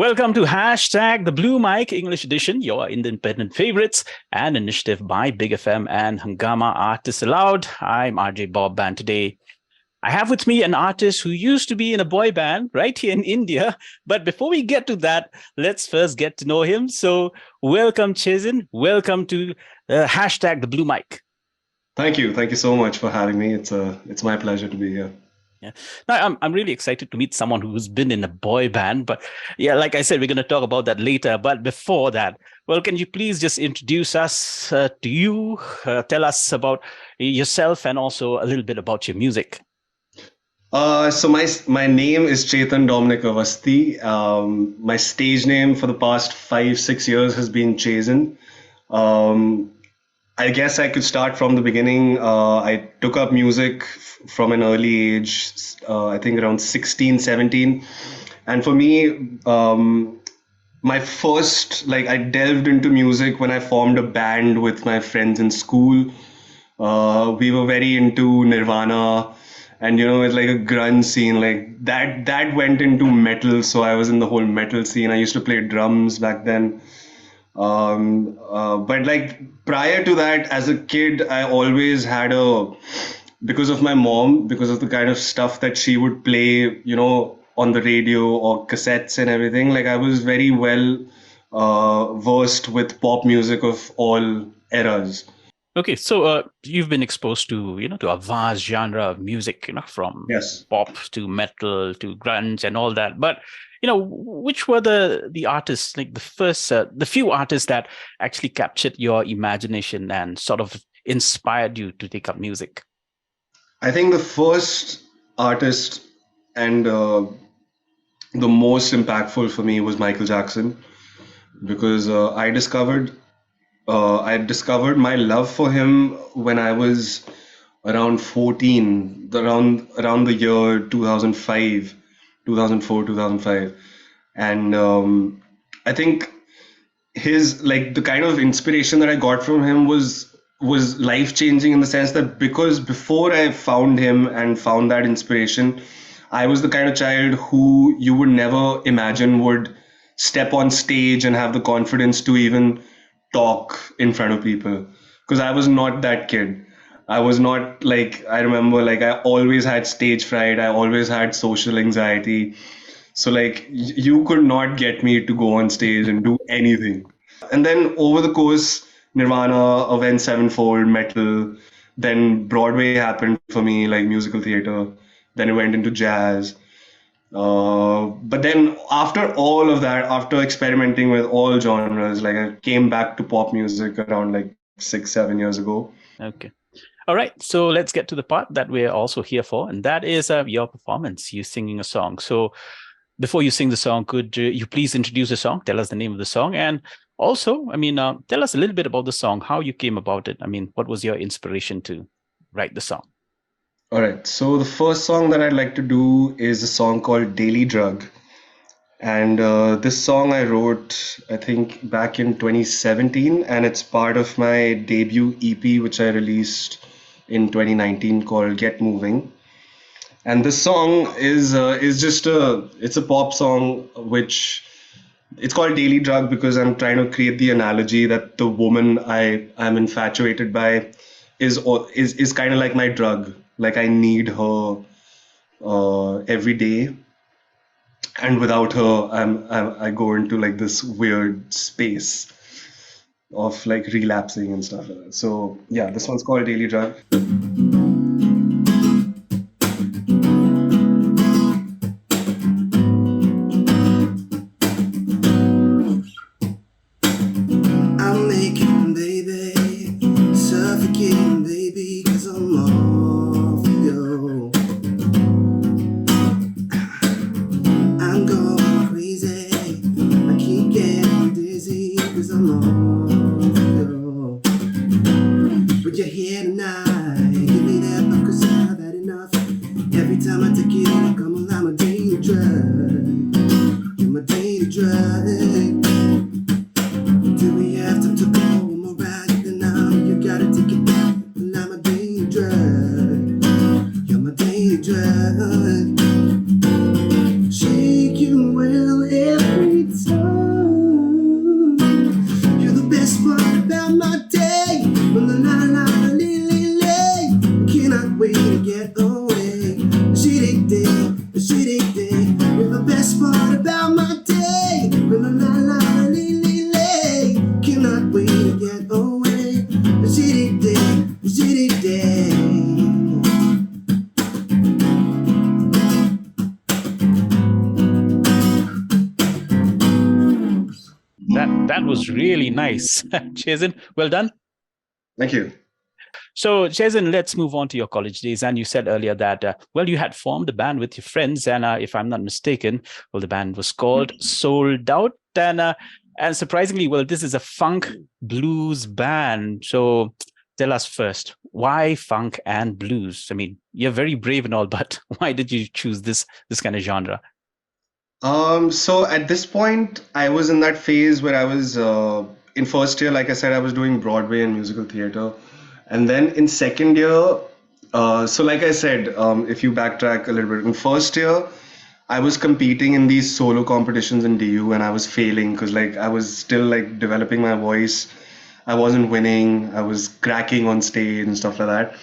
Welcome to Hashtag the Blue Mic English Edition, your independent favorites, an initiative by Big FM and Hungama Artists Aloud. I'm RJ Bob, and today I have with me an artist who used to be in a boy band right here in India. But before we get to that, let's first get to know him. So welcome, Chezin. Welcome to Hashtag the Blue Mic. Thank you. Thank you so much for having me. It's my pleasure to be here. Yeah. Now, I'm really excited to meet someone who's been in a boy band. But yeah, like I said, we're going to talk about that later. But before that, well, can you please just introduce us to you? Tell us about yourself and also a little bit about your music. So my name is Chetan Dominic Avasti. My stage name for the past 5-6 years has been Chezin. I guess I could start from the beginning. I took up music from an early age, I think around 16, 17. And for me, my first, I delved into music when I formed a band with my friends in school. We were very into Nirvana, and it's like a grunge scene, like that went into metal. So I was in the whole metal scene. I used to play drums back then. But prior to that, as a kid, I always had because of my mom, because of the kind of stuff that she would play, on the radio or cassettes and everything. Like I was very well versed with pop music of all eras. Okay, so you've been exposed to a vast genre of music, from Yes. pop to metal to grunge and all that. But which were the artists, like the few artists that actually captured your imagination and sort of inspired you to take up music? I think the first artist and the most impactful for me was Michael Jackson, because I discovered my love for him when I was around 14, around the year 2005, 2004, 2005. And I think the kind of inspiration that I got from him was life changing, in the sense that because before I found him and found that inspiration, I was the kind of child who you would never imagine would step on stage and have the confidence to even talk in front of people, because I was not that kid. I was not I remember, I always had stage fright. I always had social anxiety. So you could not get me to go on stage and do anything. And then over the course, Nirvana, Avenged Sevenfold, metal, then Broadway happened for me, like musical theater. Then it went into jazz. But then after all of that, after experimenting with all genres, I came back to pop music around 6-7 years ago. Okay. All right. So let's get to the part that we're also here for, and that is your performance, you singing a song. So before you sing the song, could you please introduce the song, tell us the name of the song, and also, tell us a little bit about the song, how you came about it. What was your inspiration to write the song? All right. So the first song that I'd like to do is a song called Daily Drug. And this song I wrote, I think, back in 2017, and it's part of my debut EP, which I released in 2019, called Get Moving. And this song is it's a pop song, which it's called Daily Drug because I'm trying to create the analogy that the woman I'm infatuated by is kind of like my drug. Like I need her every day, and without her, I go into this weird space of relapsing and stuff like that. So yeah, this one's called Daily Drug. I'm making baby, suffocating baby, 'cause I'm all for you. I'm going crazy, I keep getting dizzy, 'cause I'm all for you. But you're here tonight, give me that buck, 'cause I've had enough. Every time I take it, I come alive, my daily drug. You're my daily drug. Do we have time to go one more ride? Then now you gotta take it back. And I'm a daily drug. You're my daily drug. Shake you well every That was really nice. Chezin, well done. Thank you. So, Chezin, let's move on to your college days. And you said earlier that, well, you had formed a band with your friends. And if I'm not mistaken, well, the band was called Sold Out. And surprisingly, well, this is a funk blues band. So tell us first, why funk and blues? I mean, you're very brave and all, but why did you choose this kind of genre? So at this point, I was in that phase where I was in first year, like I said, I was doing Broadway and musical theater. And then in second year, so like I said, if you backtrack a little bit, in first year, I was competing in these solo competitions in DU and I was failing because like I was still like developing my voice. I wasn't winning. I was cracking on stage and stuff like that.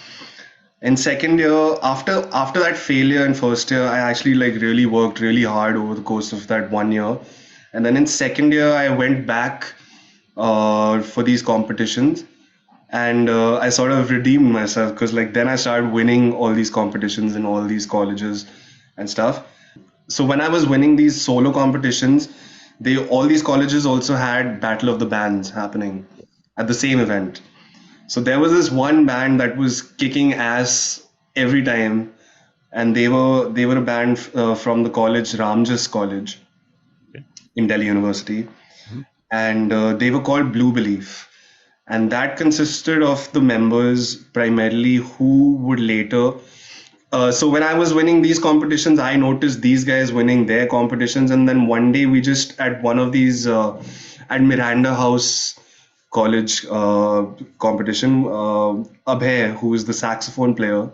In second year, after that failure in first year, I actually like really worked really hard over the course of that 1 year. And then in second year, I went back for these competitions, and I sort of redeemed myself because like then I started winning all these competitions in all these colleges and stuff. So when I was winning these solo competitions, they all these colleges also had Battle of the Bands happening at the same event. So there was this one band that was kicking ass every time, and they were a band from the college Ramjas College in Delhi University, and they were called Blue Belief, and that consisted of the members primarily who would later. So when I was winning these competitions, I noticed these guys winning their competitions, and then one day we just at one of these at Miranda House college competition, Abhay, who is the saxophone player,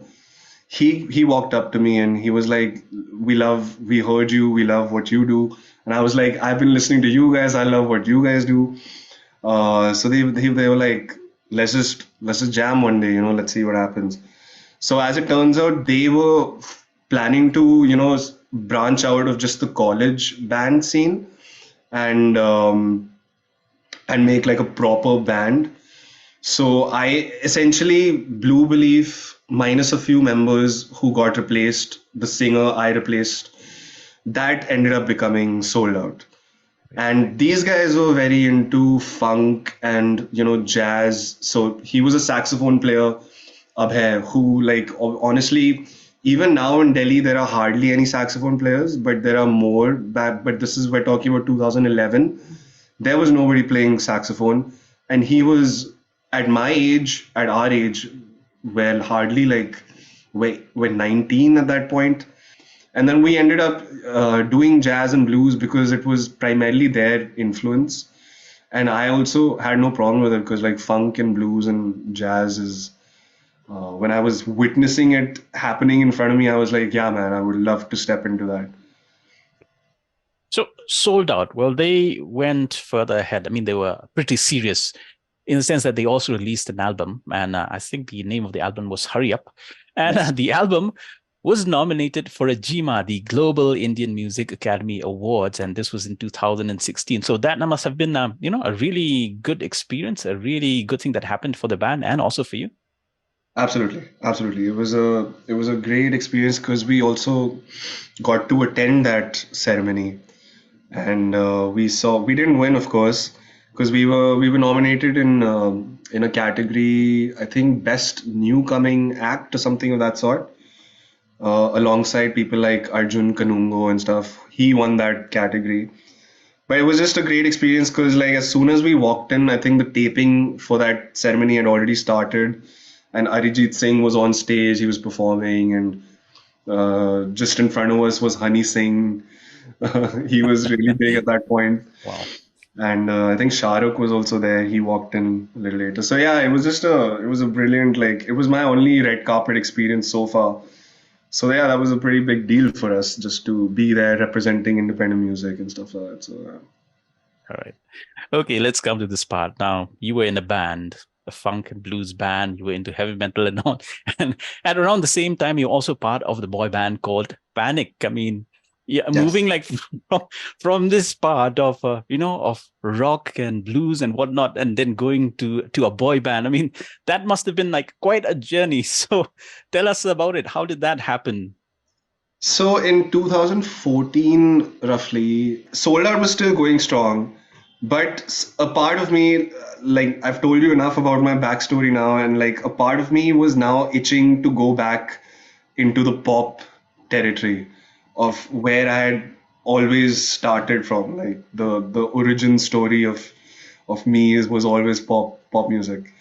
he walked up to me and he was like, we heard you, we love what you do. And I was like, I've been listening to you guys, I love what you guys do. So they were like, let's just jam one day, let's see what happens. So as it turns out, they were planning to, branch out of just the college band scene and make like a proper band. So I essentially Blue Belief minus a few members who got replaced, the singer I replaced, that ended up becoming Sold Out. And these guys were very into funk and jazz. So he was a saxophone player, Abhay, who like honestly, even now in Delhi there are hardly any saxophone players, but there are more back. But this is we're talking about 2011. There was nobody playing saxophone, and he was at my age, at our age, well, hardly like we're 19 at that point. And then we ended up doing jazz and blues because it was primarily their influence. And I also had no problem with it because like funk and blues and jazz is, when I was witnessing it happening in front of me, I was like, yeah, man, I would love to step into that. So Sold Out, well, they went further ahead. I mean, they were pretty serious in the sense that they also released an album. And I think the name of the album was Hurry Up. And Yes. The album was nominated for a GIMA, the Global Indian Music Academy Awards, and this was in 2016. So that must have been, a really good experience, a really good thing that happened for the band and also for you. Absolutely, absolutely. It was a great experience because we also got to attend that ceremony, and we didn't win, of course, because we were nominated in a category, I think best newcoming act or something of that sort, alongside people like Arjun Kanungo and stuff. He won that category. But it was just a great experience because, like, as soon as we walked in, I think the taping for that ceremony had already started, and Arijit Singh was on stage. He was performing, and just in front of us was Honey Singh. He was really big at that point. Wow. And I think Shah Rukh was also there. He walked in a little later. So yeah, it was a brilliant, like, it was my only red carpet experience so far. So yeah, that was a pretty big deal for us just to be there representing independent music and stuff like that. So All right. Okay, let's come to this part. Now, you were in a band, a funk and blues band. You were into heavy metal and all. And at around the same time, you're also part of the boy band called Panic. I mean, yeah, yes. moving like from this part of of rock and blues and whatnot, and then going to a boy band. I mean, that must have been like quite a journey. So tell us about it. How did that happen? So in 2014, roughly, Sold Out was still going strong. But a part of me, like I've told you enough about my backstory now, and like a part of me was now itching to go back into the pop territory of where I had always started from. Like the origin story of me was always pop music.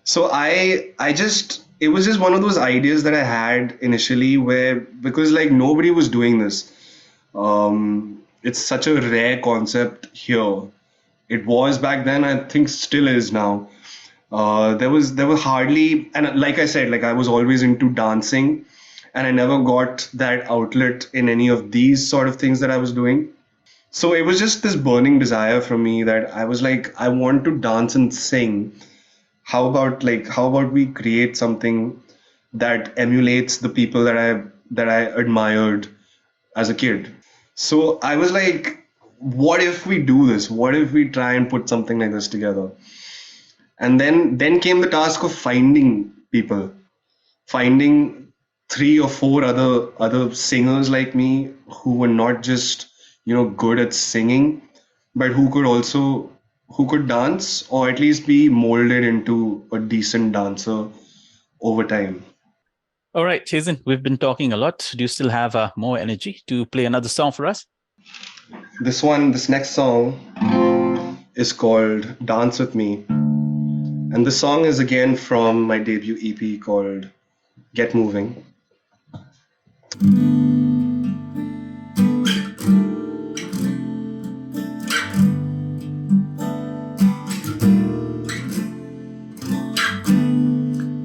So I just it was just one of those ideas that I had initially where because like nobody was doing this. It's such a rare concept here. It was back then, I think still is now. There were hardly, and like I said, like I was always into dancing, and I never got that outlet in any of these sort of things that I was doing. So it was just this burning desire from me that I was like, I want to dance and sing. How about we create something that emulates the people that I admired as a kid. So I was like, what if we do this? What if we try and put something like this together? And then came the task of finding people, finding three or four other singers like me who were not just, good at singing, but who could dance or at least be molded into a decent dancer over time. All right, Chezin, we've been talking a lot. Do you still have more energy to play another song for us? This next song is called Dance With Me. And the song is again from my debut EP called Get Moving.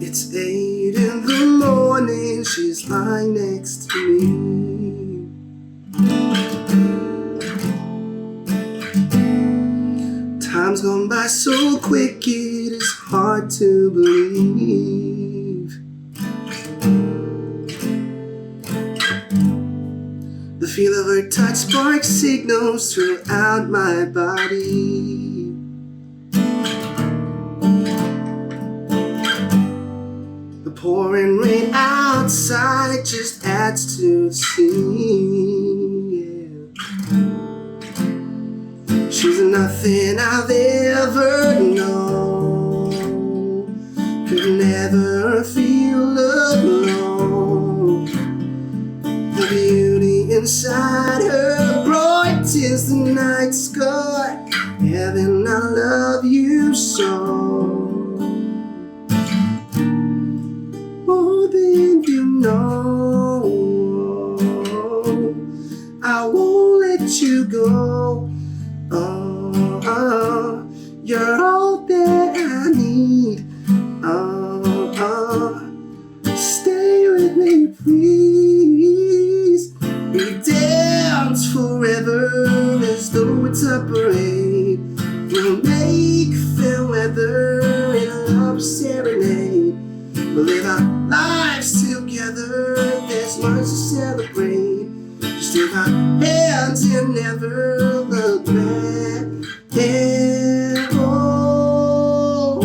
It's 8 in the morning, she's lying next to me. Time's gone by so quick, it is hard to believe. The feel of her touch sparks signals throughout my body. The pouring rain outside just adds to the scene. Yeah. She's nothing I've ever known. Could never feel alone. The beauty inside her brightens the night sky. Heaven, I love you so. More than you know. I won't let you go. You're all that I need. Stay with me, please. We dance forever as though it's a parade. We'll make fair weather in a love serenade. We'll live our lives together, there's much to celebrate. Just take our hands and never look back. Yeah, oh,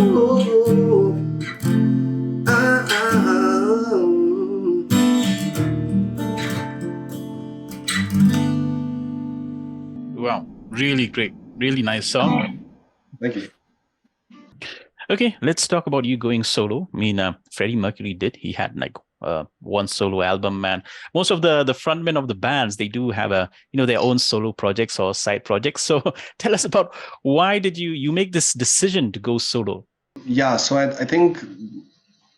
Wow, really great. Really nice song. Thank you. Okay, let's talk about you going solo. I mean, Freddie Mercury did. He had like one solo album, and most of the frontmen of the bands, they do have their own solo projects or side projects. So tell us about why did you make this decision to go solo? Yeah, so I think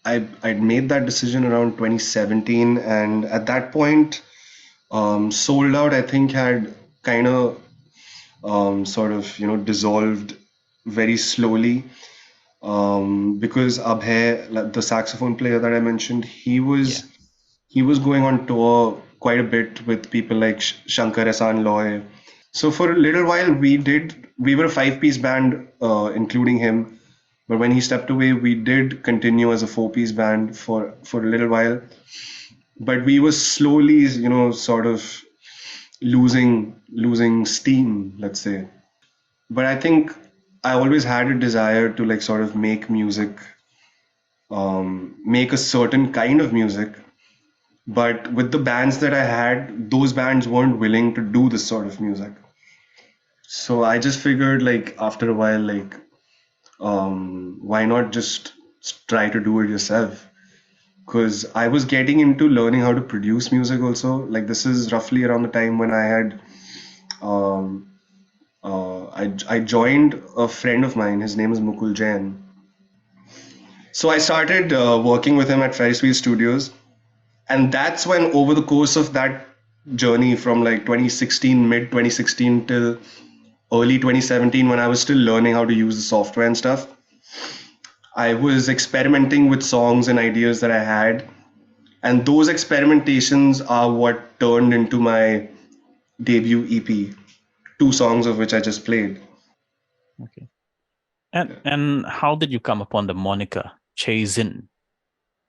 I'd made that decision around 2017, and at that point, Sold Out I think had kind of sort of dissolved very slowly. Because Abhay, like the saxophone player that I mentioned, he was going on tour quite a bit with people like Shankar Ehsaan Loy. So for a little while we were a 5-piece band, including him. But when he stepped away, we did continue as a 4-piece band for a little while. But we were slowly, sort of losing steam, let's say. But I think I always had a desire to like sort of make music, make a certain kind of music. But with the bands that I had, those bands weren't willing to do this sort of music. So I just figured like after a while, like why not just try to do it yourself? Because I was getting into learning how to produce music also. Like this is roughly around the time when I had um, I joined a friend of mine. His name is Mukul Jain. So I started working with him at Ferris Wheel Studios, and that's when over the course of that journey from like 2016, mid 2016 till early 2017, when I was still learning how to use the software and stuff, I was experimenting with songs and ideas that I had, and those experimentations are what turned into my debut EP, two songs of which I just played. Okay. And how did you come upon the moniker Chezin?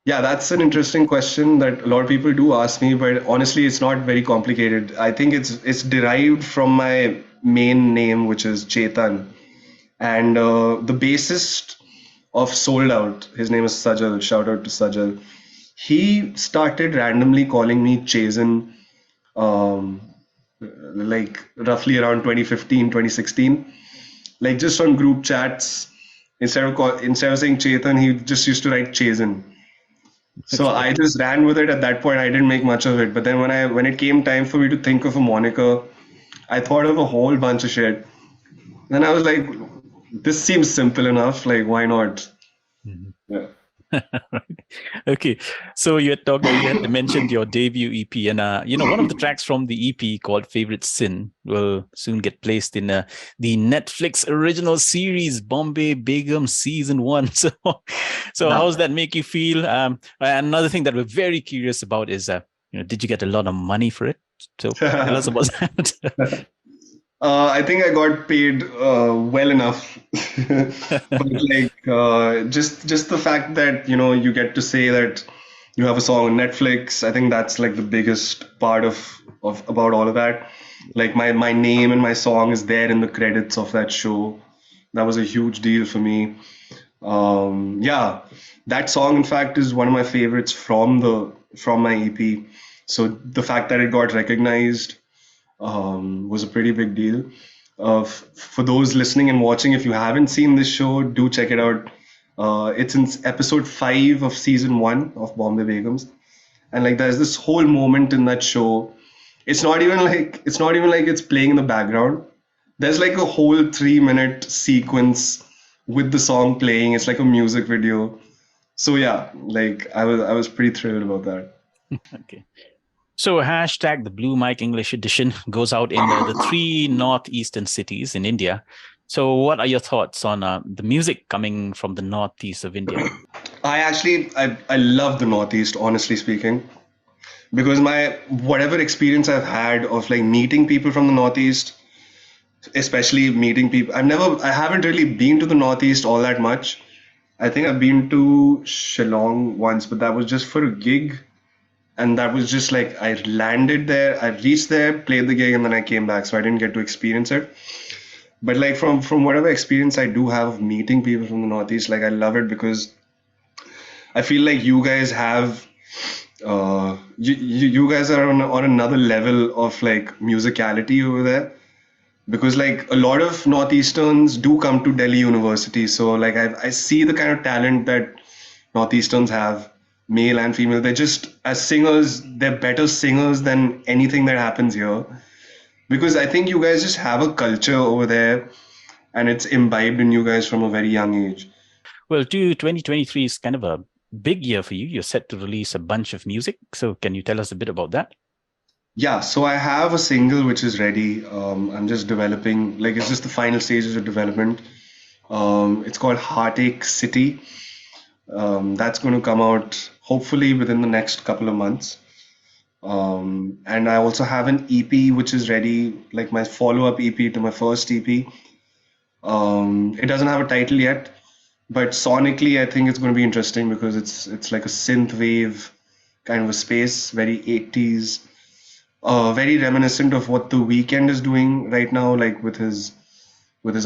Yeah, that's an interesting question that a lot of people do ask me, but honestly, it's not very complicated. I think it's derived from my main name, which is Chetan, and the bassist of Sold Out, his name is Sajal. Shout out to Sajal. He started randomly calling me Chezin, um, like roughly around 2015, 2016, like just on group chats. Instead of saying Chetan, he just used to write Chezin. So Okay. I just ran with it at that point. I didn't make much of it. But then when it came time for me to think of a moniker, I thought of a whole bunch of shit. Then I was like, this seems simple enough. Like, why not? Mhm. Yeah. Okay, so you had mentioned your debut EP, and one of the tracks from the EP called "Favorite Sin" will soon get placed in the Netflix original series Bombay Begum Season 1. So how Yeah. does that make you feel? Another thing that we're very curious about is, did you get a lot of money for it? So tell us about that. I think I got paid well enough, but like just the fact that you get to say that you have a song on Netflix. I think that's like the biggest part of about all of that. Like my name and my song is there in the credits of that show. That was a huge deal for me. Yeah, that song in fact is one of my favorites from my EP. So the fact that it got recognized was a pretty big deal. For those listening and watching, if you haven't seen this show, do check it out. It's in episode 5 of season 1 of Bombay Begums, and like there's this whole moment in that show. It's not even like it's playing in the background. There's like a whole 3-minute sequence with the song playing. It's like a music video. So yeah, like I was pretty thrilled about that. Okay. So hashtag the Blue Mike English edition goes out in the three northeastern cities in India. So what are your thoughts on the music coming from the northeast of India? I love the Northeast, honestly speaking, because my whatever experience I've had of like meeting people from the Northeast, especially meeting people, I haven't really been to the Northeast all that much. I think I've been to Shillong once, but that was just for a gig. And that was just like I landed there, I reached there, played the gig, and then I came back. So I didn't get to experience it. But like from whatever experience I do have of meeting people from the Northeast, like I love it because I feel like you guys have you guys are on another level of like musicality over there, because like a lot of Northeasterns do come to Delhi University. So like I see the kind of talent that Northeasterns have, male and female. They're just, as singers, they're better singers than anything that happens here. Because I think you guys just have a culture over there, and it's imbibed in you guys from a very young age. Well, 2023 is kind of a big year for you. You're set to release a bunch of music. So can you tell us a bit about that? Yeah, so I have a single which is ready. I'm just developing, like it's just the final stages of development. It's called Heartache City. That's going to come out hopefully within the next couple of months. And I also have an EP which is ready, like my follow-up EP to my first EP. It doesn't have a title yet, but sonically, I think it's going to be interesting because it's like a synth wave kind of a space, very 80s, very reminiscent of what The Weeknd is doing right now, like with his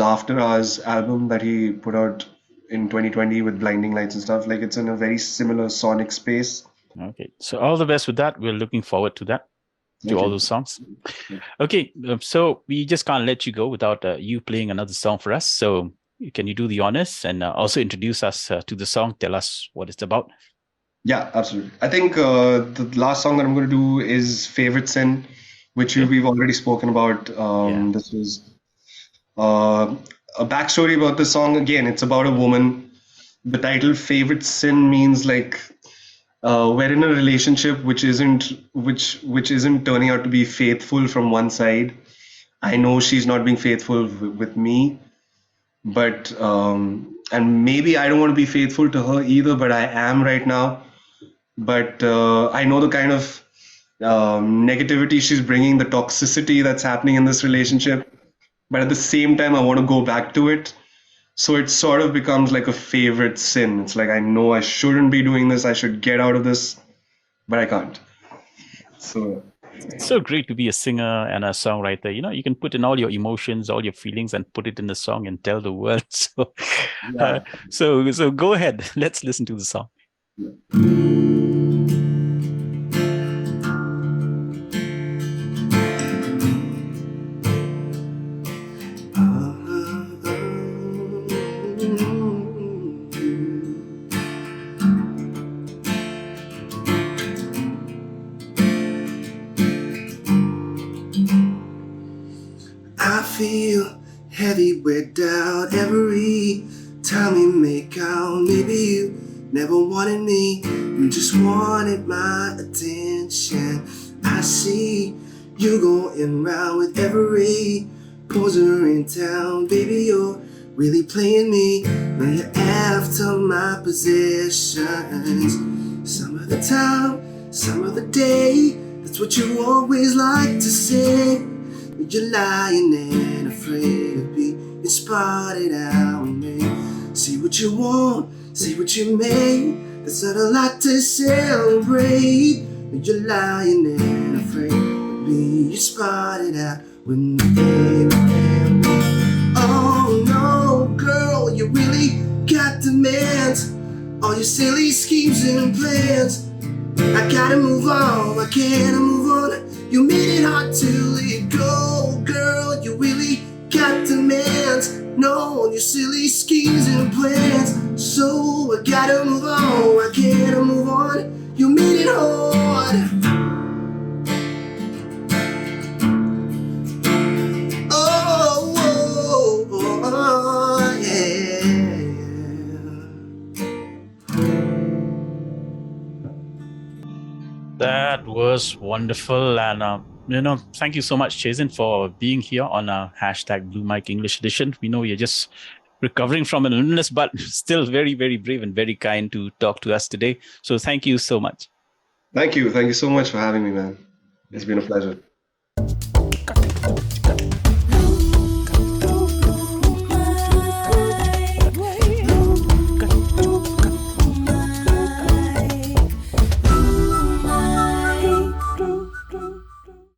After Hours album that he put out in 2020 with blinding lights and stuff. Like it's in a very similar sonic space. Okay. So all the best with that. We're looking forward to that. to all those songs. Okay, so we just can't let you go without you playing another song for us. So can you do the honors and also introduce us to the song? Tell us what it's about. Yeah, absolutely. I think the last song that I'm going to do is Favorite Sin, which Okay. we've already spoken about. Yeah. This was a backstory about the song. Again, it's about a woman. The title Favorite Sin means like we're in a relationship which isn't turning out to be faithful from one side. I know she's not being faithful with me, but and maybe I don't want to be faithful to her either, but I am right now. But I know the kind of negativity she's bringing, the toxicity that's happening in this relationship. But at the same time, I want to go back to it. So it sort of becomes like a favorite sin. It's like I know I shouldn't be doing this. I should get out of this, but I can't. So It's so great to be a singer and a songwriter. You know, you can put in all your emotions, all your feelings, and put it in the song and tell the world. So, yeah. so go ahead. Let's listen to the song. I feel heavy with doubt every time we make out. Maybe you never wanted me, you just wanted my attention. I see you going round with every poser in town. Baby, you're really playing me. Now you're after my possessions. Some of the time, some of the day, that's what you always like to say. You're lying and afraid of being spotted out with me. See what you want, see what you made. That's not a lot to celebrate. You're lying and afraid of being spotted out with me, baby. Oh no, girl, you really got demands. All your silly schemes and plans. I gotta move on, I can't move on. You made it hard to let go, girl. You really got demands. No, your silly schemes and plans. So I gotta move on, I can't move on. You made it hard. Oh, oh, oh, oh yeah. That was wonderful. And, thank you so much, Chezin, for being here on our hashtag Blue Mike English Edition. We know you're just recovering from an illness, but still very, very brave and very kind to talk to us today. So thank you so much. Thank you. Thank you so much for having me, man. It's been a pleasure.